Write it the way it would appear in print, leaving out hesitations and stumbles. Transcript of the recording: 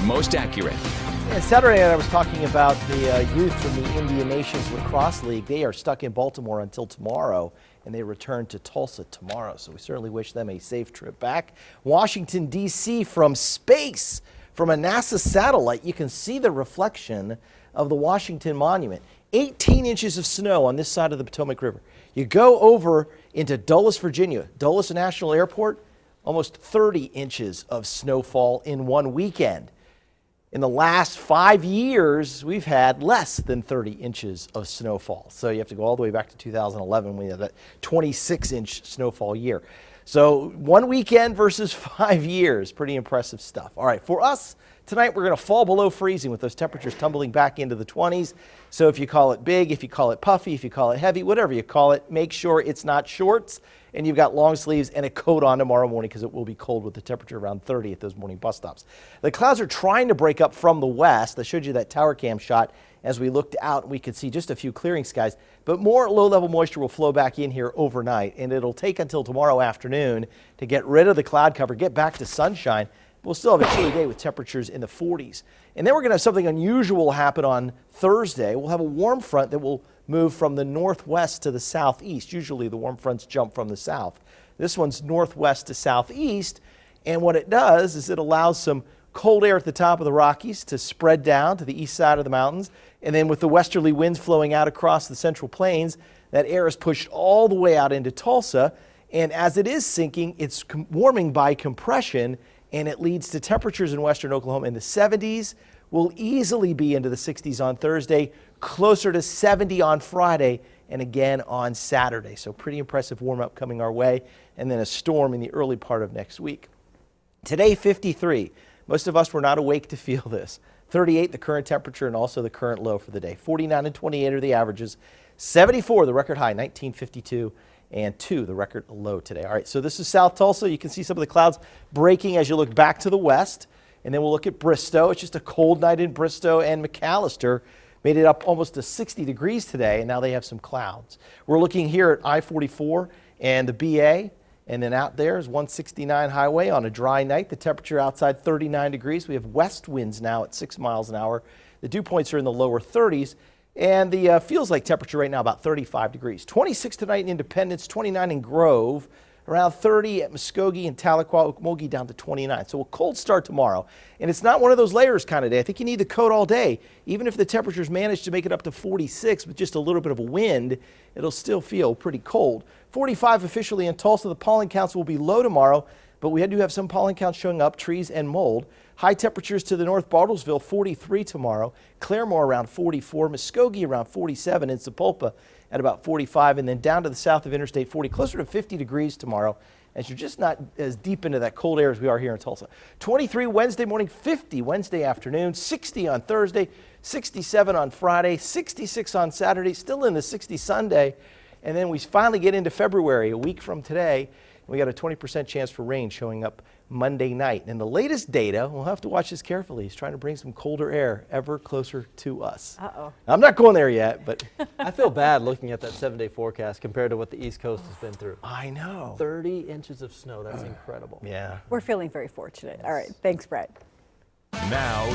most accurate. Yeah, Saturday night I was talking about the youth from the Indian Nations Lacrosse League. They are stuck in Baltimore until tomorrow, and they return to Tulsa tomorrow. So we certainly wish them a safe trip back. Washington, D.C. from space, from a NASA satellite, you can see the reflection of the Washington Monument. 18 inches of snow on this side of the Potomac River. You go over into Dulles, Virginia, Dulles National Airport, almost 30 inches of snowfall in one weekend. In the last 5 years, we've had less than 30 inches of snowfall. So you have to go all the way back to 2011 when we had that 26-inch snowfall year. So one weekend versus 5 years, pretty impressive stuff. All right, for us tonight, we're going to fall below freezing with those temperatures tumbling back into the 20s. So if you call it big, if you call it puffy, if you call it heavy, whatever you call it, make sure it's not shorts and you've got long sleeves and a coat on tomorrow morning because it will be cold with the temperature around 30 at those morning bus stops. The clouds are trying to break up from the west. I showed you that tower cam shot. As we looked out, we could see just a few clearing skies, but more low-level moisture will flow back in here overnight, and it'll take until tomorrow afternoon to get rid of the cloud cover, get back to sunshine. We'll still have a chilly day with temperatures in the 40s. And then we're going to have something unusual happen on Thursday. We'll have a warm front that will move from the northwest to the southeast. Usually the warm fronts jump from the south. This one's northwest to southeast, and what it does is it allows some cold air at the top of the Rockies to spread down to the east side of the mountains, and then with the westerly winds flowing out across the central plains, that air is pushed all the way out into Tulsa, and as it is sinking, it's warming by compression, and it leads to temperatures in western Oklahoma in the 70s. Will easily be into the 60s on Thursday, closer to 70 on Friday, and again on Saturday. So pretty impressive warm-up coming our way, and then a storm in the early part of next week. Today, 53. Most of us were not awake to feel this. 38, the current temperature, and also the current low for the day. 49 and 28 are the averages. 74, the record high, 1952. And 2, the record low today. All right, so this is South Tulsa. You can see some of the clouds breaking as you look back to the west. And then we'll look at Bristow. It's just a cold night in Bristow, and McAllister made it up almost to 60 degrees today, and now they have some clouds. We're looking here at I-44 and the BA, and then out there is 169 highway on a dry night. The temperature outside 39 degrees. We have west winds now at 6 miles an hour. The dew points are in the lower 30s. And the feels like temperature right now about 35 degrees. 26 tonight in Independence, 29 in Grove, around 30 at Muskogee and Tahlequah, Okmulgee down to 29. So a cold start tomorrow. And it's not one of those layers kind of day. I think you need the coat all day. Even if the temperatures manage to make it up to 46 with just a little bit of a wind, it'll still feel pretty cold. 45 officially in Tulsa. The pollen counts will be low tomorrow, but we do have some pollen counts showing up, trees and mold. High temperatures to the north, Bartlesville 43 tomorrow, Claremore around 44, Muskogee around 47, and Sapulpa at about 45, and then down to the south of Interstate 40, closer to 50 degrees tomorrow, as you're just not as deep into that cold air as we are here in Tulsa. 23 Wednesday morning, 50 Wednesday afternoon, 60 on Thursday, 67 on Friday, 66 on Saturday, still in the 60s Sunday, and then we finally get into February, a week from today. We got a 20% chance for rain showing up Monday night. And the latest data, we'll have to watch this carefully, is trying to bring some colder air ever closer to us. Uh-oh. I'm not going there yet, but I feel bad looking at that 7-day forecast compared to what the East Coast has been through. I know. 30 inches of snow, that's incredible. Yeah. We're feeling very fortunate. All right, thanks, Brett. Now